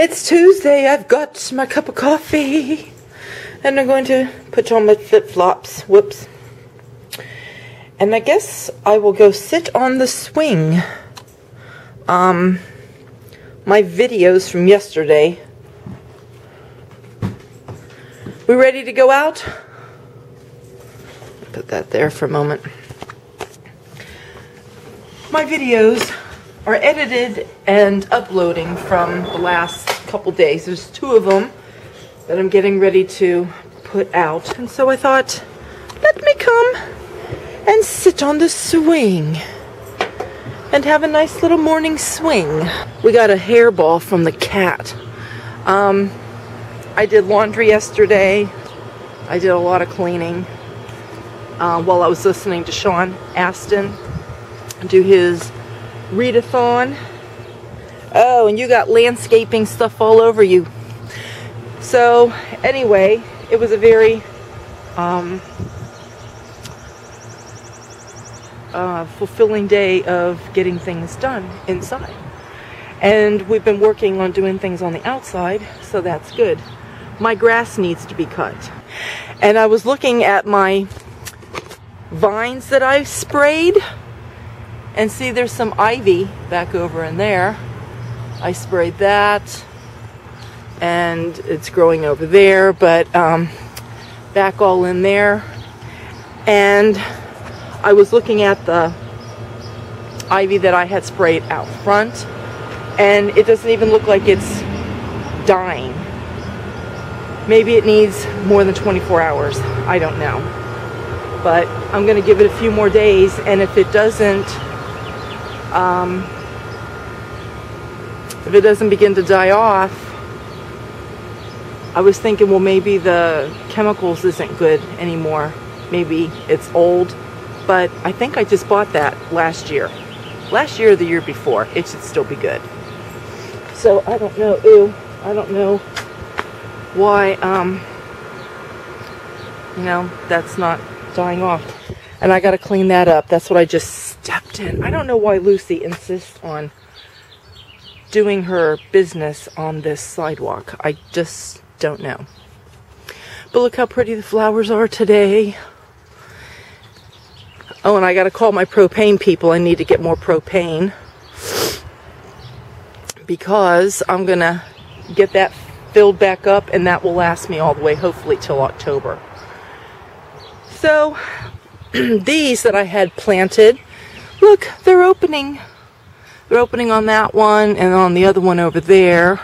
It's Tuesday. I've got my cup of coffee. And I'm going to put on my flip-flops. Whoops. And I guess I will go sit on the swing. My videos from yesterday. We ready to go out? Put that there for a moment. My videos are edited and uploading from the last couple days. There's 2 of them that I'm getting ready to put out. And so I thought, let me come and sit on the swing and have a nice little morning swing. We got a hairball from the cat. I did laundry yesterday. I did a lot of cleaning while I was listening to Sean Astin do his readathon. Oh, and you got landscaping stuff all over you. So anyway, it was a very fulfilling day of getting things done inside. And we've been working on doing things on the outside, so that's good. My grass needs to be cut. And I was looking at my vines that I've sprayed, and see there's some ivy back over in there. I sprayed that, and it's growing over there, but back all in there. And I was looking at the ivy that I had sprayed out front, and it doesn't even look like it's dying. Maybe it needs more than 24 hours. I don't know. But I'm going to give it a few more days, and if it doesn't begin to die off, I was thinking, well, maybe the chemicals isn't good anymore. Maybe it's old. But I think I just bought that last year. Last year or the year before. It should still be good. So I don't know. Ew. I don't know why, that's not dying off. And I got to clean that up. That's what I just stepped in. I don't know why Lucy insists on doing her business on this sidewalk. I just don't know. But look how pretty the flowers are today. Oh, and I got to call my propane people. I need to get more propane, because I'm going to get that filled back up, and that will last me all the way, hopefully, till October. So these that I had planted, look, they're opening. They're opening on that one and on the other one over there.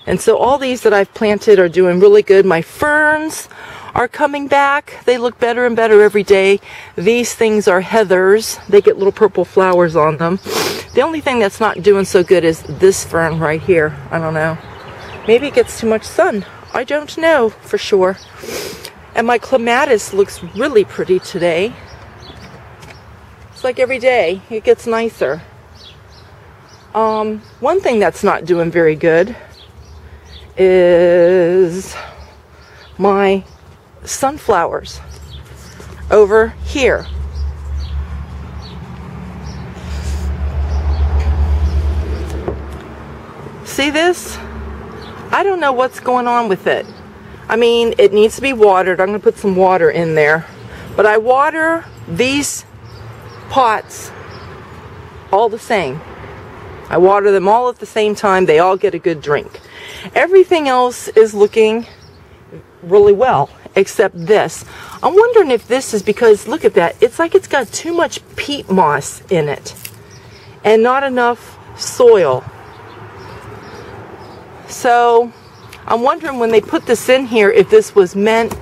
And so all these that I've planted are doing really good. My ferns are coming back. They look better and better every day. These things are heathers. They get little purple flowers on them. The only thing that's not doing so good is this fern right here. I don't know. Maybe it gets too much sun. I don't know for sure. And my clematis looks really pretty today. It's like every day it gets nicer. One thing that's not doing very good is my sunflowers over here. See this? I don't know what's going on with it. I mean, it needs to be watered. I'm going to put some water in there. But I water these pots all the same. I water them all at the same time. They all get a good drink. Everything else is looking really well, except this. I'm wondering if this is because, look at that. It's like it's got too much peat moss in it and not enough soil. So I'm wondering when they put this in here if this was meant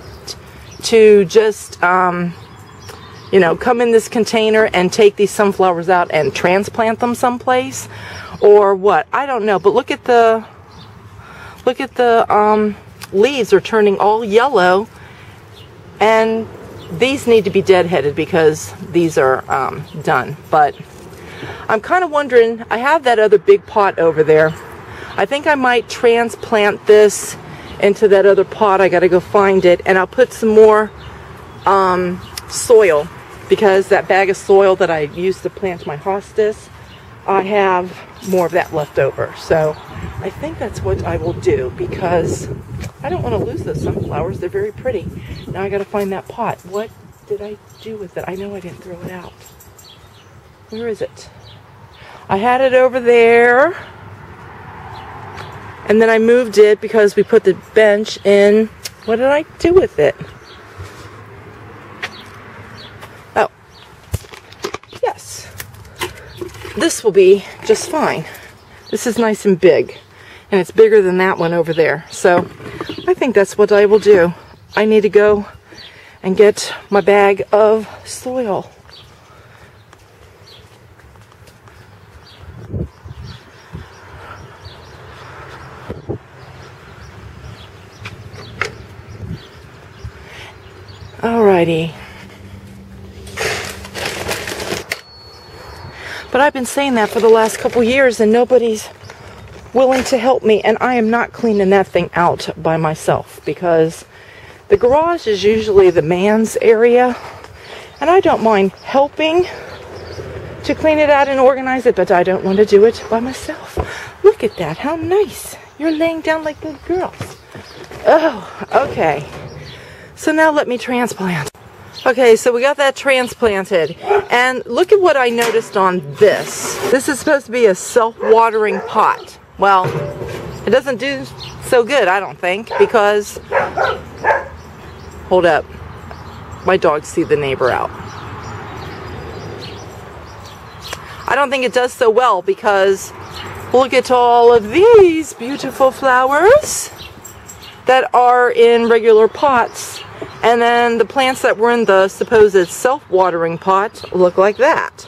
to just, come in this container and take these sunflowers out and transplant them someplace, or what. I don't know. But look at the leaves are turning all yellow, and these need to be deadheaded because these are done. But I'm kind of wondering, I have that other big pot over there. I think I might transplant this into that other pot. I got to go find it, and I'll put some more soil, because that bag of soil that I used to plant my hostas, I have more of that left over. So I think that's what I will do, because I don't want to lose those sunflowers. They're very pretty. Now I got to find that pot. What did I do with it? I know I didn't throw it out. Where is it? I had it over there, and then I moved it because we put the bench in. What did I do with it? Oh, yes. This will be just fine. This is nice and big, and it's bigger than that one over there. So I think that's what I will do. I need to go and get my bag of soil. Alrighty. But I've been saying that for the last couple years, and nobody's willing to help me, and I am not cleaning that thing out by myself, because the garage is usually the man's area, and I don't mind helping to clean it out and organize it, but I don't want to do it by myself. Look at that, how nice. You're laying down like little girls. Oh, okay. So now let me transplant. Okay, so we got that transplanted, and look at what I noticed on this. This is supposed to be a self-watering pot. Well, it doesn't do so good, I don't think, because, hold up, my dogs see the neighbor out. I don't think it does so well, because look at all of these beautiful flowers that are in regular pots. And then the plants that were in the supposed self-watering pot look like that.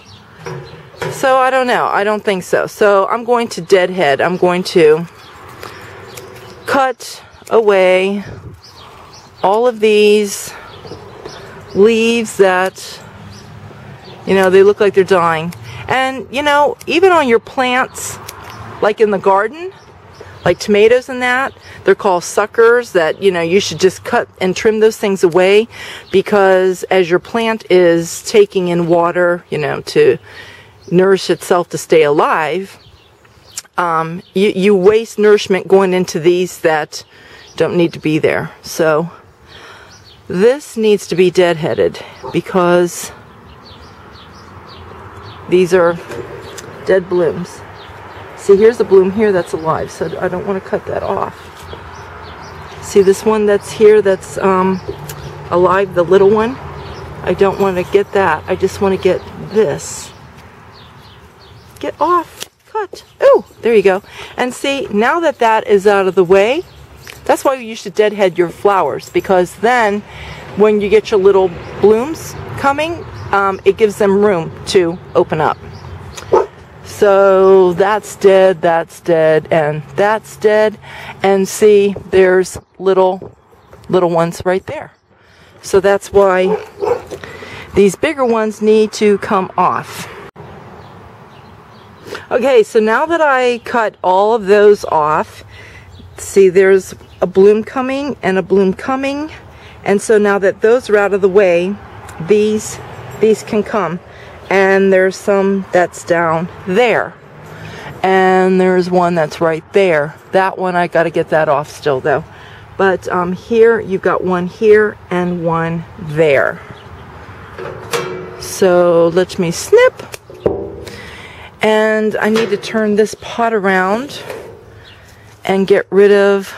So I don't know. I don't think so. So I'm going to deadhead. I'm going to cut away all of these leaves that, you know, they look like they're dying. And, you know, even on your plants, like in the garden, like tomatoes and that, they're called suckers, that, you know, you should just cut and trim those things away, because as your plant is taking in water, you know, to nourish itself to stay alive, you waste nourishment going into these that don't need to be there. So this needs to be deadheaded, because these are dead blooms. See, here's a bloom here that's alive, so I don't want to cut that off. See this one that's here that's alive, the little one? I don't want to get that. I just want to get this. Get off. Cut. Oh, there you go. And see, now that that is out of the way, that's why you should deadhead your flowers, because then when you get your little blooms coming, it gives them room to open up. So that's dead, and that's dead. And see, there's little ones right there. So that's why these bigger ones need to come off. Okay, so now that I cut all of those off, see, there's a bloom coming and a bloom coming. And so now that those are out of the way, these can come. And there's some that's down there, and there's one that's right there. That one, I got to get that off still though. But here you've got one here and one there. So let me snip, and I need to turn this pot around and get rid of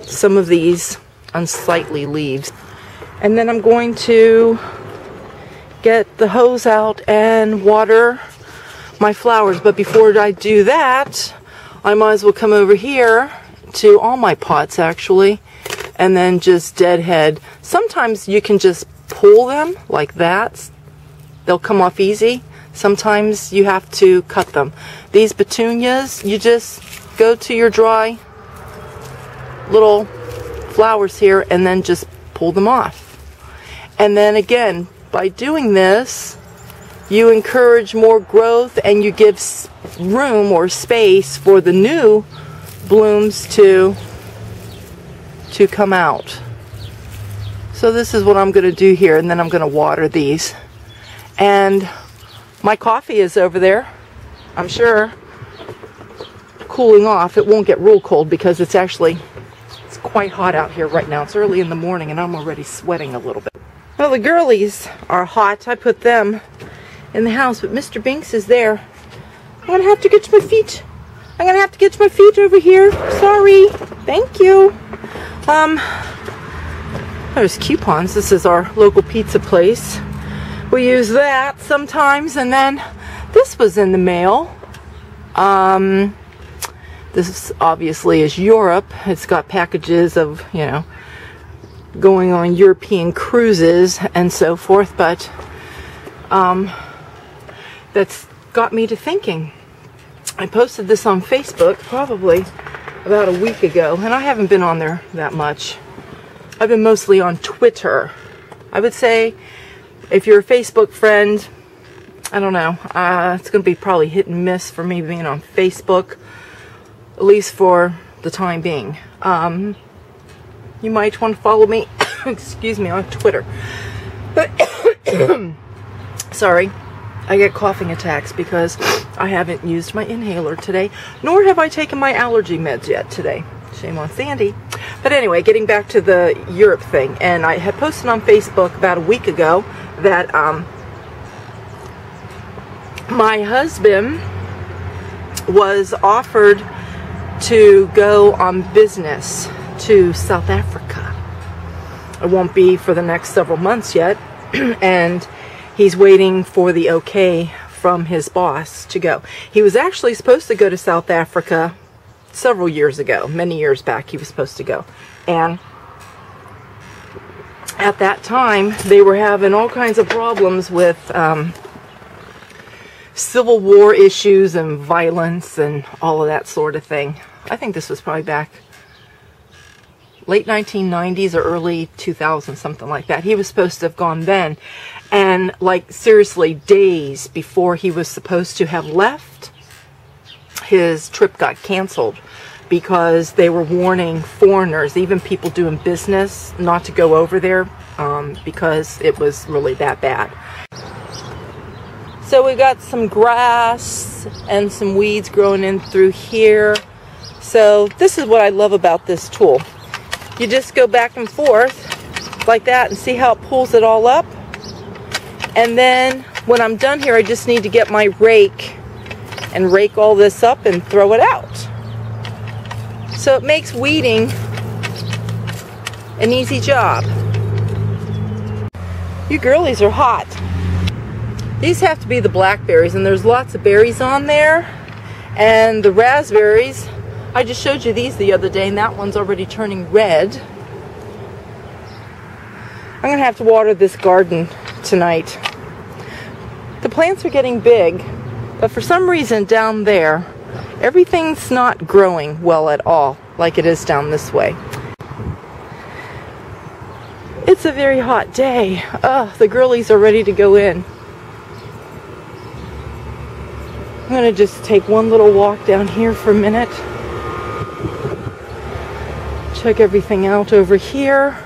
some of these unsightly leaves. And then I'm going to get the hose out and water my flowers. But before I do that, I might as well come over here to all my pots actually, and then just deadhead. Sometimes you can just pull them like that. They'll come off easy. Sometimes you have to cut them. These petunias, you just go to your dry little flowers here and then just pull them off. And then again, by doing this, you encourage more growth, and you give room or space for the new blooms to come out. So this is what I'm going to do here, and then I'm going to water these. And my coffee is over there. I'm sure, cooling off. It won't get real cold because it's quite hot out here right now. It's early in the morning and I'm already sweating a little bit. Well, the girlies are hot. I put them in the house, but Mr. Binks is there. I'm gonna have to get to my feet. I'm gonna have to get to my feet over here. Sorry. Thank you. There's coupons. This is our local pizza place. We use that sometimes, and then this was in the mail. This obviously is Europe. It's got packages of, you know, going on European cruises and so forth, but that's got me to thinking. I posted this on Facebook probably about a week ago, and I haven't been on there that much. I've been mostly on Twitter. I would say if you're a Facebook friend, I don't know, it's going to be probably hit and miss for me being on Facebook, at least for the time being. You might want to follow me, excuse me, on Twitter. Sorry, I get coughing attacks because I haven't used my inhaler today, nor have I taken my allergy meds yet today. Shame on Sandy. But anyway, getting back to the Europe thing, and I had posted on Facebook about a week ago that my husband was offered to go on business to South Africa. It won't be for the next several months yet, and he's waiting for the okay from his boss to go. He was actually supposed to go to South Africa several years ago, many years back he was supposed to go. And at that time, they were having all kinds of problems with Civil War issues and violence and all of that sort of thing. I think this was probably back late 1990s or early 2000s, something like that. He was supposed to have gone then. And like seriously, days before he was supposed to have left, his trip got canceled because they were warning foreigners, even people doing business, not to go over there because it was really that bad. So we got some grass and some weeds growing in through here. So this is what I love about this tool. You just go back and forth like that and see how it pulls it all up. And then when I'm done here, I just need to get my rake and rake all this up and throw it out. So it makes weeding an easy job. You girlies are hot. These have to be the blackberries, and there's lots of berries on there. And the raspberries, I just showed you these the other day, and that one's already turning red. I'm gonna have to water this garden tonight. The plants are getting big, but for some reason down there, everything's not growing well at all, like it is down this way. It's a very hot day. The girlies are ready to go in. I'm gonna just take one little walk down here for a minute. Check everything out over here.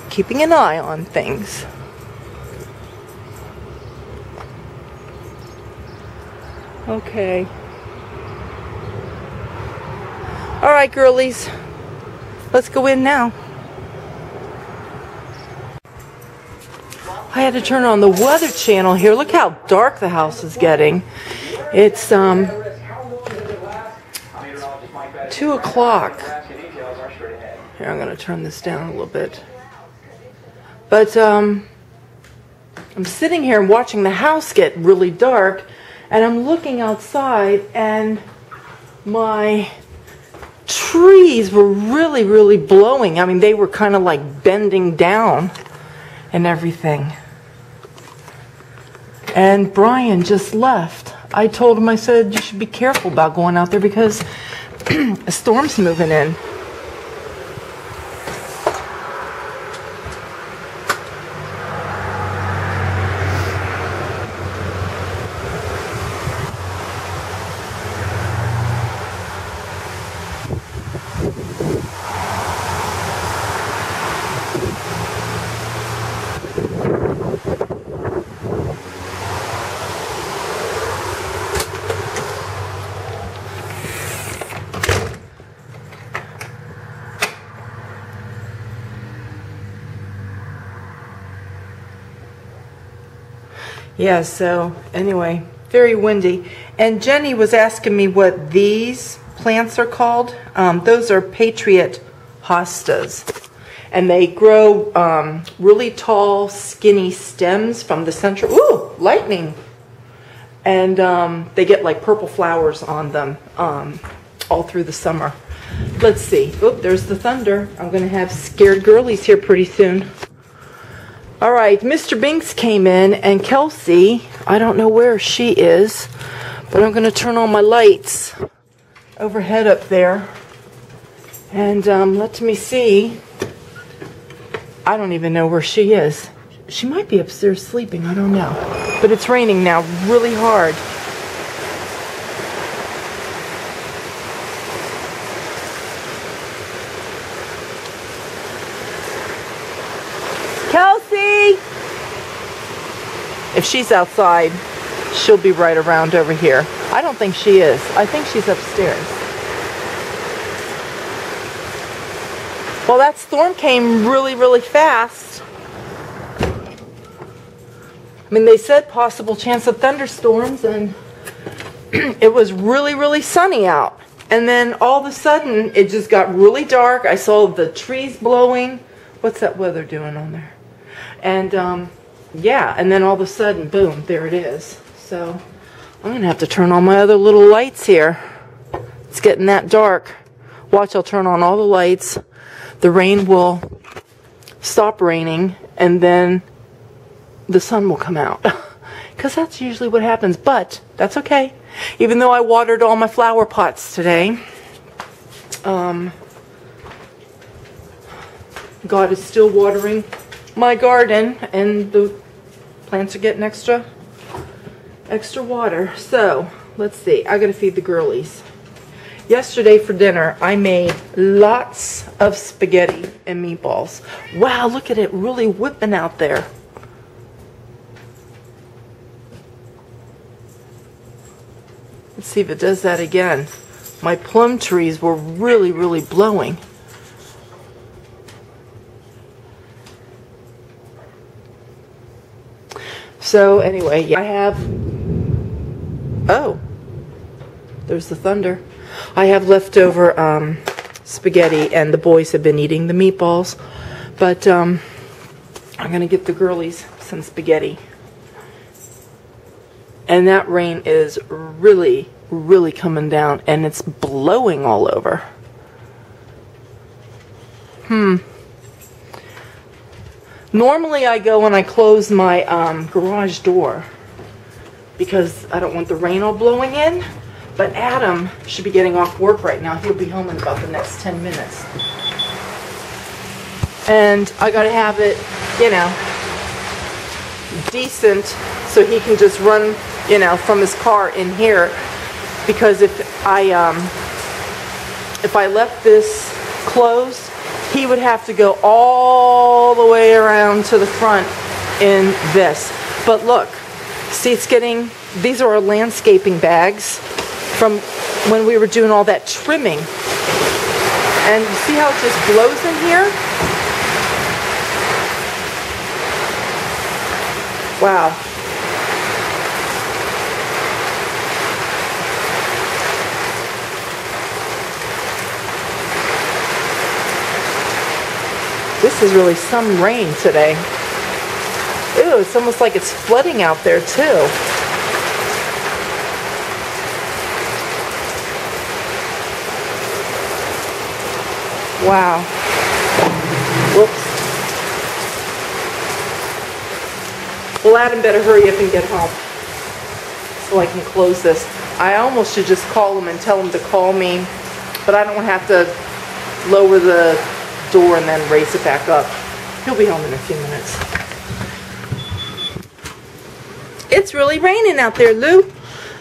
Keeping an eye on things. Okay. All right, girlies. Let's go in now. I had to turn on the weather channel here. Look how dark the house is getting. It's 2 o'clock. Here, I'm going to turn this down a little bit. But I'm sitting here and watching the house get really dark, and I'm looking outside, and my trees were really, really blowing. I mean, they were kind of like bending down and everything. And Brian just left. I told him, I said, you should be careful about going out there because a storm's moving in. Yeah, so anyway, very windy. And Jenny was asking me what these plants are called. Those are Patriot hostas. And they grow really tall, skinny stems from the center. Ooh, lightning! And they get like purple flowers on them all through the summer. Let's see. Oop, there's the thunder. I'm going to have scared girlies here pretty soon. All right, Mr. Binks came in, and Kelsey, I don't know where she is, but I'm going to turn on my lights overhead up there. And let me see. I don't even know where she is. She might be upstairs sleeping, I don't know. But it's raining now really hard. Kelsey! If she's outside, she'll be right around over here. I don't think she is. I think she's upstairs. Well, that storm came really, really fast. I mean, they said possible chance of thunderstorms, and it was really, really sunny out. And then all of a sudden, it just got really dark. I saw the trees blowing. What's that weather doing on there? And yeah, and then all of a sudden, boom, there it is. So I'm going to have to turn on my other little lights here. It's getting that dark. Watch, I'll turn on all the lights. The rain will stop raining, and then the sun will come out. Because that's usually what happens, but that's okay. Even though I watered all my flower pots today, God is still watering my garden, and the plants are getting extra water. So let's see, I gotta feed the girlies. Yesterday for dinner I made lots of spaghetti and meatballs. Wow, look at it really whipping out there. Let's see if it does that again. My plum trees were really, really blowing. So anyway, yeah, I have, oh, there's the thunder. I have leftover spaghetti, and the boys have been eating the meatballs. But I'm going to get the girlies some spaghetti. And that rain is really, really coming down, and it's blowing all over. Normally I go and I close my garage door because I don't want the rain all blowing in. But Adam should be getting off work right now. He'll be home in about the next 10 minutes. And I gotta have it, you know, decent so he can just run, you know, from his car in here. Because if I left this closed, he would have to go all the way around to the front in this. But look, see, it's getting, these are our landscaping bags from when we were doing all that trimming. And you see how it just blows in here? Wow. This is really some rain today. Ew, it's almost like it's flooding out there too. Wow. Whoops. Well, Adam better hurry up and get home so I can close this. I almost should just call him and tell him to call me, but I don't have to lower the door and then raise it back up. He'll be home in a few minutes. It's really raining out there, Lou.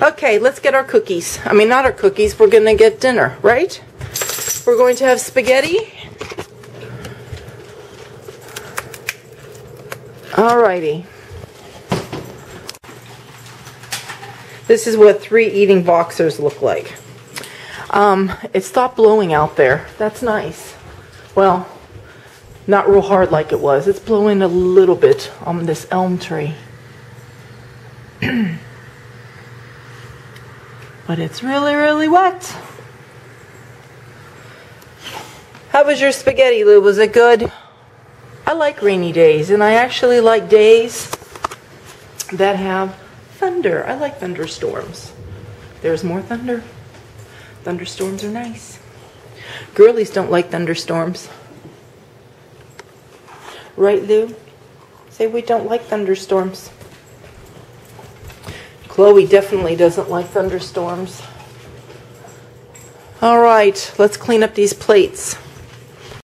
Okay, let's get our cookies. I mean, not our cookies. We're going to get dinner, right? We're going to have spaghetti. Alrighty. This is what 3 eating boxers look like. It stopped blowing out there. That's nice. Well, not real hard like it was. It's blowing a little bit on this elm tree. But it's really, really wet. How was your spaghetti, Lou? Was it good? I like rainy days, and I actually like days that have thunder. I like thunderstorms. There's more thunder. Thunderstorms are nice. Girlies don't like thunderstorms. Right, Lou? Say we don't like thunderstorms. Chloe definitely doesn't like thunderstorms. All right, let's clean up these plates.